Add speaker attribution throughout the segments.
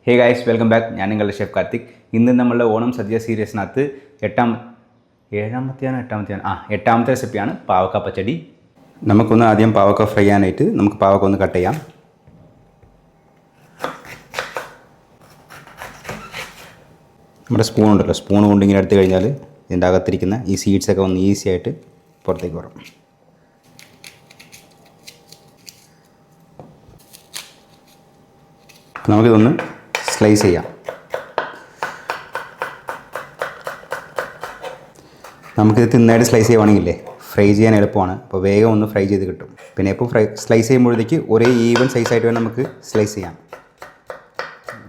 Speaker 1: Hey guys, welcome back. ഞാൻ നിങ്ങളുടെ chef Karthik. ഇന്ന് നമ്മളുടെ ഓണം സദ്യ സീരീസിനകത്ത് എട്ടാമത്തെ റെസിപ്പിയാണ് പാവക്ക പച്ചടി. നമുക്കൊന്ന് ആദ്യം പാവക്ക ഫ്രൈ ചെയ്യാനായിട്ട് നമുക്ക് പാവക്ക ഒന്ന് കട്ട് ചെയ്യാം. നമ്മുടെ സ്പൂൺ ഉണ്ടല്ലോ, സ്പൂൺ കൊണ്ട് ഇങ്ങനെ എടുത്തു കഴിഞ്ഞാൽ ഇതിൻ്റെ അകത്തിരിക്കുന്ന ഈ സീഡ്സൊക്കെ ഒന്ന് ഈസി ആയിട്ട് പുറത്തേക്ക് വരും. നമുക്കിതൊന്ന് സ്ലൈസ് ചെയ്യാം. നമുക്കിത് തിന്നായിട്ട് സ്ലൈസ് ചെയ്യുവാണെങ്കിലേ ഫ്രൈ ചെയ്യാൻ എളുപ്പമാണ്. അപ്പോൾ വേഗം ഒന്ന് ഫ്രൈ ചെയ്ത് കിട്ടും. പിന്നെ ഇപ്പോൾ സ്ലൈസ് ചെയ്യുമ്പോഴത്തേക്ക് ഒരേ ഈവൻ സൈസായിട്ട് വേണം നമുക്ക് സ്ലൈസ് ചെയ്യാം.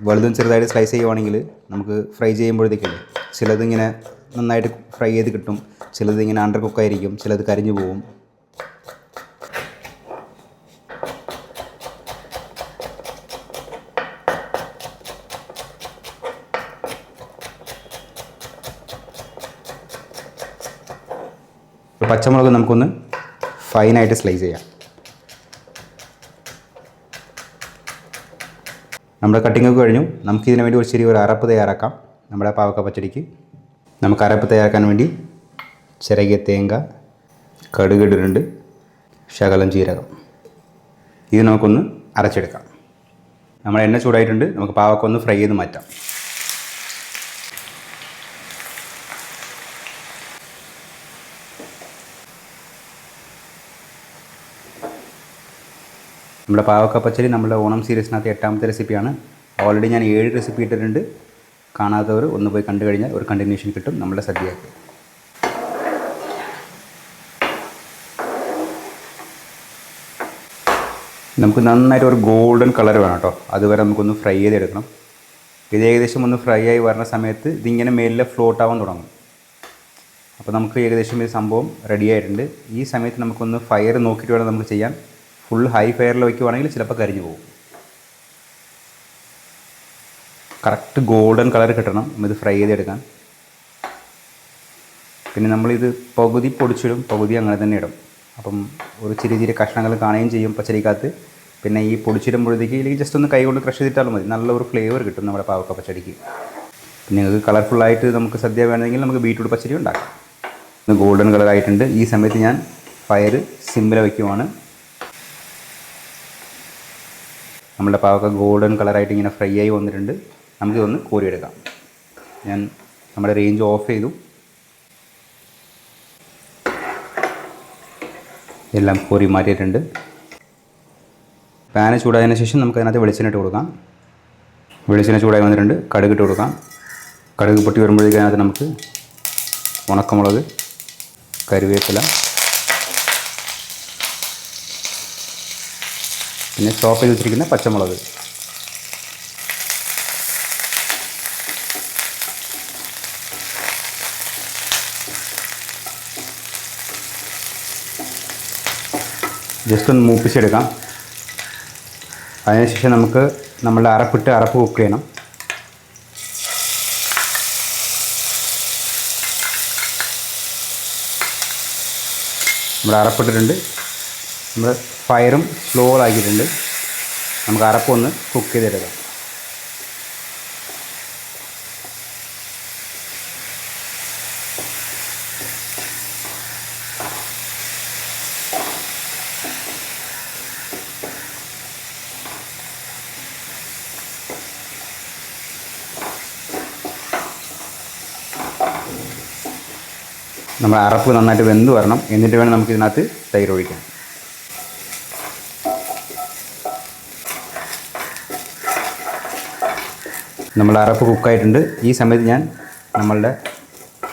Speaker 1: വലുതും ചെറുതായിട്ട് സ്ലൈസ് ചെയ്യുവാണെങ്കിൽ നമുക്ക് ഫ്രൈ ചെയ്യുമ്പോഴത്തേക്കില്ലേ ചിലതിങ്ങനെ നന്നായിട്ട് ഫ്രൈ ചെയ്ത് കിട്ടും, ചിലത് ഇങ്ങനെ അണ്ടർ കുക്കായിരിക്കും, ചിലത് കരിഞ്ഞു പോവും. പച്ചമുളക് നമുക്കൊന്ന് ഫൈനായിട്ട് സ്ലൈസ് ചെയ്യാം. നമ്മുടെ കട്ടിങ്ങൊക്കെ കഴിഞ്ഞു. നമുക്കിതിനു വേണ്ടി ഒരു അരപ്പ് തയ്യാറാക്കാം. നമ്മുടെ പാവക്ക പച്ചടിക്ക് നമുക്ക് അരപ്പ് തയ്യാറാക്കാൻ വേണ്ടി ചിരകിയ തേങ്ങ, കടുക് ഇടുന്നുണ്ട്, ശകലം ജീരകം. ഇത് നമുക്കൊന്ന് അരച്ചെടുക്കാം. നമ്മുടെ എണ്ണ ചൂടായിട്ടുണ്ട്. നമുക്ക് പാവക്ക ഒന്ന് ഫ്രൈ ചെയ്ത് മാറ്റാം. നമ്മുടെ പാവക്ക പച്ചടി നമ്മുടെ ഓണം സീരീസിനകത്ത് 8ാമത്തെ റെസിപ്പിയാണ്. ഓൾറെഡി ഞാൻ 7 റെസിപ്പി ഇട്ടിട്ടുണ്ട്. കാണാത്തവർ ഒന്ന് പോയി കണ്ടു കഴിഞ്ഞാൽ ഒരു കണ്ടിന്യൂഷൻ കിട്ടും നമ്മുടെ സദ്യക്ക്. നമുക്ക് നന്നായിട്ട് ഒരു ഗോൾഡൻ കളർ വേണം കേട്ടോ. അതുവരെ നമുക്കൊന്ന് ഫ്രൈ ചെയ്തെടുക്കണം. ഇത് ഏകദേശം ഒന്ന് ഫ്രൈ ആയി വരുന്ന സമയത്ത് ഇതിങ്ങനെ മേലിൽ ഫ്ലോട്ട് ആവാൻ തുടങ്ങും. അപ്പോൾ നമുക്ക് ഏകദേശം ഈ സംഭവം റെഡി ആയിട്ടുണ്ട്. ഈ സമയത്ത് നമുക്കൊന്ന് ഫയർ നോക്കിയിട്ട് വേണം നമുക്ക് ചെയ്യാൻ. ഫുൾ ഹൈ ഫയറിൽ വയ്ക്കുവാണെങ്കിൽ ചിലപ്പോൾ കരിഞ്ഞു പോകും. കറക്റ്റ് ഗോൾഡൻ കളർ കിട്ടണം ഇത് ഫ്രൈ ചെയ്തെടുക്കാൻ. പിന്നെ നമ്മളിത് പകുതി പൊടിച്ചിടും, പകുതി അങ്ങനെ തന്നെ ഇടും. അപ്പം ഒരു ചെറിയ ചെറിയ കഷ്ണങ്ങൾ കാണുകയും ചെയ്യും പച്ചടിക്കകത്ത്. പിന്നെ ഈ പൊടിച്ചിടുമ്പോഴത്തേക്ക് ഇതിലേക്ക് ജസ്റ്റ് ഒന്ന് കൈ കൊണ്ട് ക്രഷ് ചെയ്തിട്ടാലും മതി. നല്ലൊരു ഫ്ലേവർ കിട്ടും നമ്മുടെ പാവക്ക പച്ചടിക്ക്. പിന്നെ നിങ്ങൾക്ക് കളർഫുള്ളായിട്ട് നമുക്ക് സദ്യ വേണമെങ്കിൽ നമുക്ക് ബീറ്റ്റൂട്ട് പച്ചടി ഉണ്ടാക്കാം. ഇത് ഗോൾഡൻ കളറായിട്ടുണ്ട്. ഈ സമയത്ത് ഞാൻ ഫയർ സിമ്മിൽ വയ്ക്കുവാണ്. നമ്മുടെ പാവക്ക ഗോൾഡൻ കളറായിട്ട് ഇങ്ങനെ ഫ്രൈ ആയി വന്നിട്ടുണ്ട്. നമുക്കിതൊന്ന് കോരിയെടുക്കാം. ഞാൻ നമ്മുടെ റേഞ്ച് ഓഫ് ചെയ്തു. എല്ലാം കോരി മാറ്റിയിട്ടുണ്ട്. പാന് ചൂടായതിനു ശേഷം നമുക്ക് അതിനകത്ത് വെളിച്ചെണ്ണ ഇട്ട് കൊടുക്കാം. വെളിച്ചെണ്ണ ചൂടായി വന്നിട്ടുണ്ട്. കടുക് ഇട്ട് കൊടുക്കാം. കടുക് പൊട്ടി വരുമ്പോഴേക്കും അതിനകത്ത് നമുക്ക് ഉണക്കമുളക്, കറിവേപ്പില, പിന്നെ ചോപ്പ് ചെയ്ത് വെച്ചിരിക്കുന്ന പച്ചമുളക്, ജസ്റ്റ് ഒന്ന് മൂപ്പിച്ചെടുക്കാം. അതിനുശേഷം നമുക്ക് നമ്മളുടെ അരപ്പ് കുക്ക് ചെയ്യണം. നമ്മുടെ അരപ്പിട്ടിട്ടുണ്ട്. നമ്മൾ ഫയറും സ്ലോ ആക്കിയിട്ടുണ്ട്. നമുക്ക് അരപ്പൊന്ന് കുക്ക് ചെയ്തെടുക്കാം. നമ്മുടെ അരപ്പ് നന്നായിട്ട് വെന്ത് വരണം. എന്നിട്ട് വേണം നമുക്ക് ഇതിനകത്ത് തൈര് ഒഴിക്കാൻ. നമ്മുടെ അരപ്പ് കുക്കായിട്ടുണ്ട്. ഈ സമയത്ത് ഞാൻ നമ്മളുടെ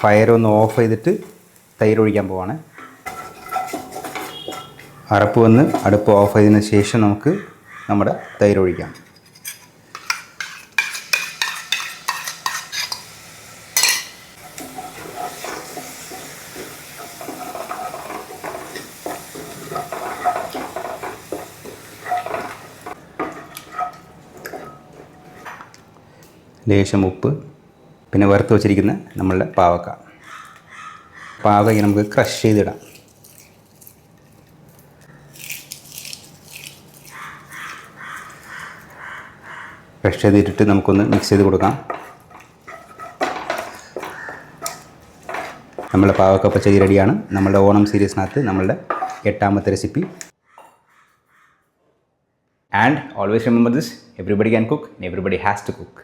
Speaker 1: ഫയർ ഒന്ന് ഓഫ് ചെയ്തിട്ട് തൈര് ഒഴിക്കാൻ പോവാണ്. അരപ്പ് വന്ന് അടുപ്പ് ഓഫ് ചെയ്തതിന് ശേഷം നമുക്ക് നമ്മുടെ തൈര് ഒഴിക്കാം. ലേശം ഉപ്പ്, പിന്നെ വറുത്ത് വച്ചിരിക്കുന്ന നമ്മളുടെ പാവക്ക ഇങ്ങനെ നമുക്ക് ക്രഷ് ചെയ്തിടാം. ക്രഷ് ചെയ്തിട്ട് നമുക്കൊന്ന് മിക്സ് ചെയ്ത് കൊടുക്കാം. നമ്മളുടെ പാവക്ക പച്ചടി റെഡിയാണ്. നമ്മളുടെ ഓണം സീരീസിനകത്ത് നമ്മളുടെ 8ാമത്തെ recipe. And always remember this, everybody can cook, everybody has to cook.